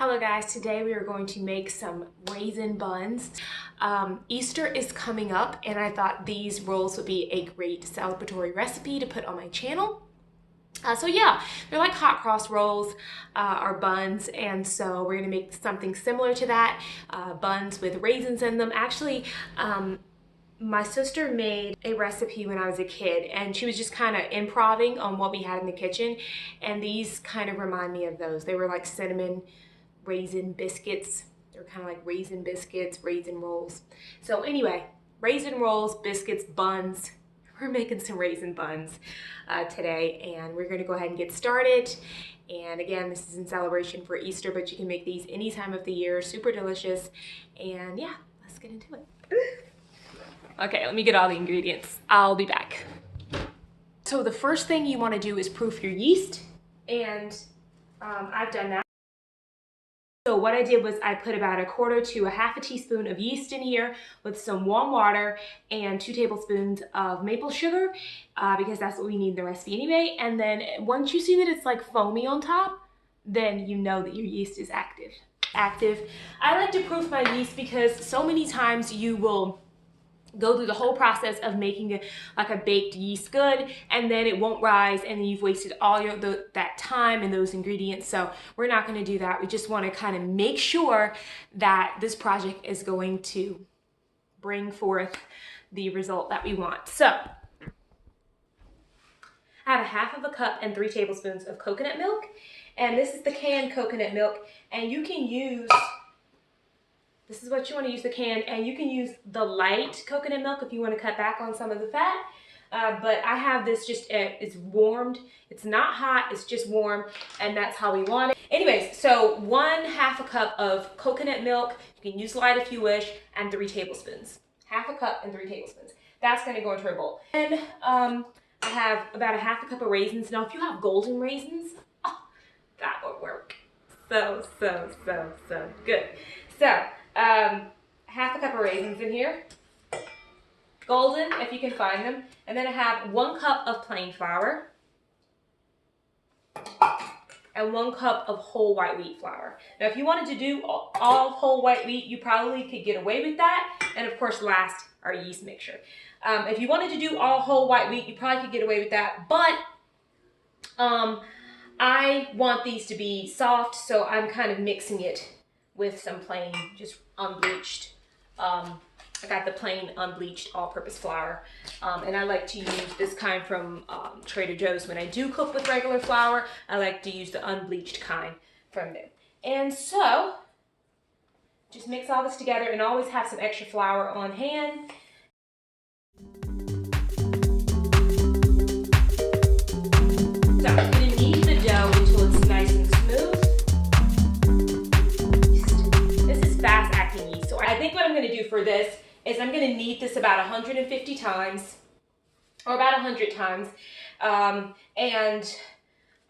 Hello guys, today we are going to make some raisin buns. Easter is coming up and I thought these rolls would be a great celebratory recipe to put on my channel. So yeah, they're like hot cross rolls or buns, and so we're gonna make something similar to that, buns with raisins in them. Actually, my sister made a recipe when I was a kid and she was just kind of improvising on what we had in the kitchen, and these kind of remind me of those. They were like cinnamon raisin biscuits. They're kind of like raisin biscuits, raisin rolls. So anyway, raisin rolls, biscuits, buns. We're making some raisin buns today, and we're gonna go ahead and get started. And again, this is in celebration for Easter, but you can make these any time of the year, super delicious. And yeah, let's get into it. Okay, let me get all the ingredients. I'll be back. So the first thing you wanna do is proof your yeast, and I've done that. So what I did was I put about 1/4 to 1/2 teaspoon of yeast in here with some warm water and 2 tablespoons of maple sugar because that's what we need in the recipe anyway. And then once you see that it's like foamy on top, then you know that your yeast is active. I like to proof my yeast because so many times you will go through the whole process of making like a baked yeast good, and then it won't rise, and then you've wasted all that time and those ingredients. So we're not going to do that. We just want to kind of make sure that this project is going to bring forth the result that we want. So I have 1/2 cup and 3 tablespoons of coconut milk, and this is the canned coconut milk, and you can use, this is what you want to use, the can, and you can use the light coconut milk if you want to cut back on some of the fat. But I have this just, it's warmed. It's not hot, it's just warm, and that's how we want it. Anyways, so 1/2 cup of coconut milk. You can use light if you wish, and 3 tablespoons. 1/2 cup and 3 tablespoons. That's going to go into our bowl. And I have about 1/2 cup of raisins. Now, if you have golden raisins, oh, that would work. So good. So, 1/2 cup of raisins in here, golden if you can find them, and then I have 1 cup of plain flour and 1 cup of whole white wheat flour. Now if you wanted to do all whole white wheat, you probably could get away with that, and of course last, our yeast mixture. If you wanted to do all whole white wheat, you probably could get away with that, but I want these to be soft, so I'm kind of mixing it with some plain, just unbleached. I got the plain unbleached all-purpose flour, and I like to use this kind from Trader Joe's. When I do cook with regular flour, I like to use the unbleached kind from them. And so, just mix all this together, and always have some extra flour on hand. So I'm going to knead the dough until it's nice and smooth. Fast-acting yeast. So I think what I'm going to do for this is I'm going to knead this about 150 times or about 100 times, and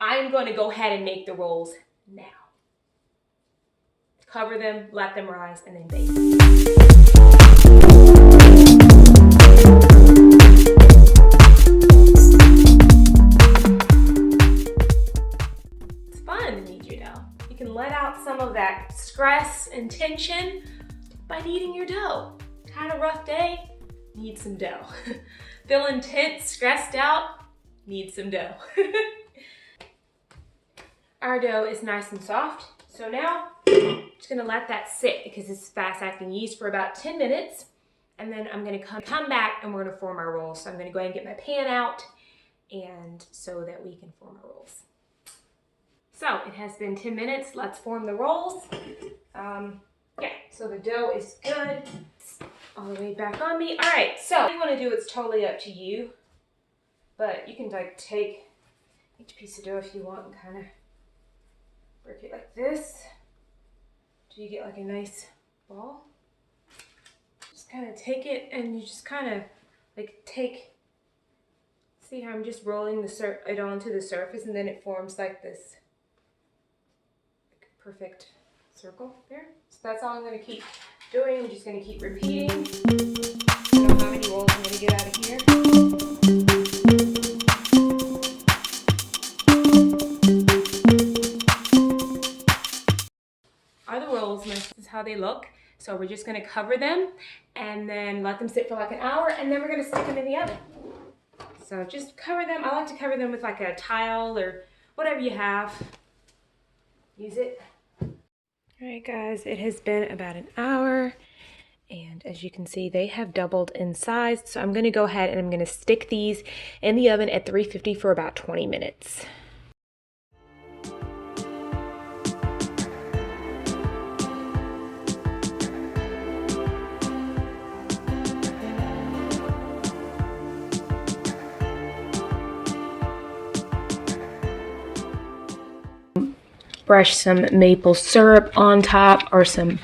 I'm going to go ahead and make the rolls now. Cover them, let them rise, and then bake. It's fun to knead your dough. You can let out some of that stress and tension by kneading your dough. Had a rough day? Need some dough. Feeling tense, stressed out? Need some dough. Our dough is nice and soft, so now I'm just gonna let that sit because it's fast-acting yeast for about 10 minutes, and then I'm gonna come back and we're gonna form our rolls. So I'm gonna go ahead and get my pan out, and so that we can form our rolls. So it has been 10 minutes. Let's form the rolls. Yeah, so the dough is good. It's all the way back on me. All right, so what you want to do, it's totally up to you, but you can like take each piece of dough if you want and kind of work it like this till you get like a nice ball. Just kind of take it and you just kind of like see how I'm just rolling it onto the surface, and then it forms like this perfect circle there. So that's all I'm going to keep doing. I'm just going to keep repeating. I don't know how many rolls I'm going to get out of here. how they look. So we're just gonna cover them and then let them sit for like an hour, and then we're gonna stick them in the oven. So just cover them. I like to cover them with like a towel or whatever you have. Use it. All right, guys, it has been about an hour. And as you can see, they have doubled in size. So I'm gonna go ahead and I'm gonna stick these in the oven at 350 for about 20 minutes. Brush some maple syrup on top or some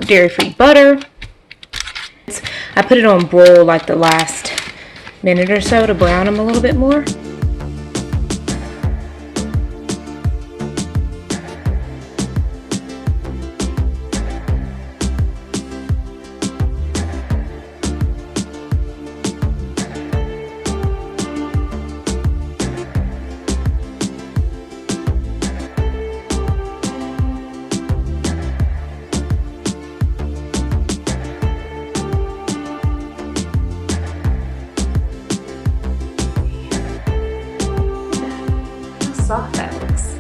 dairy-free butter. I put it on broil like the last minute or so to brown them a little bit more. Soft that looks.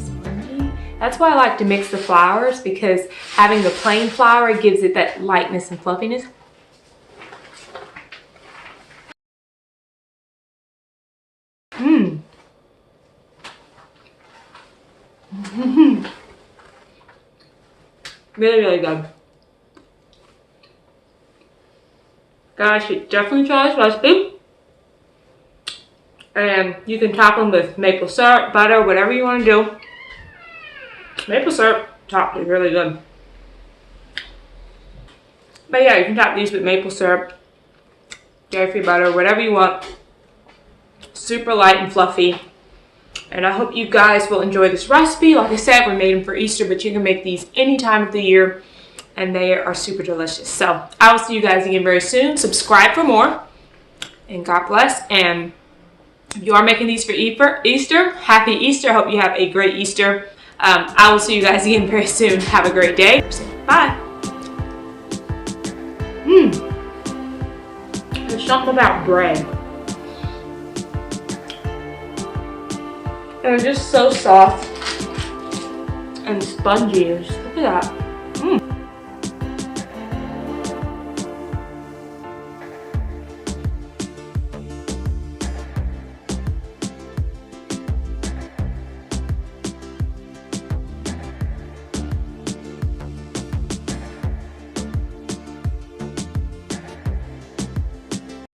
Spongy. That's why I like to mix the flours, because having the plain flour gives it that lightness and fluffiness. Mmm. Really, really good. Guys, you should definitely try this recipe. And you can top them with maple syrup, butter, whatever you want to do. Maple syrup topped is really good. But yeah, you can top these with maple syrup, dairy-free butter, whatever you want. Super light and fluffy. And I hope you guys will enjoy this recipe. Like I said, we made them for Easter, but you can make these any time of the year. And they are super delicious. So I will see you guys again very soon. Subscribe for more. And God bless. And if you are making these for Easter, happy Easter. I hope you have a great Easter. I will see you guys again very soon. Have a great day. Bye. There's something about bread. They're just so soft and spongy. Just look at that.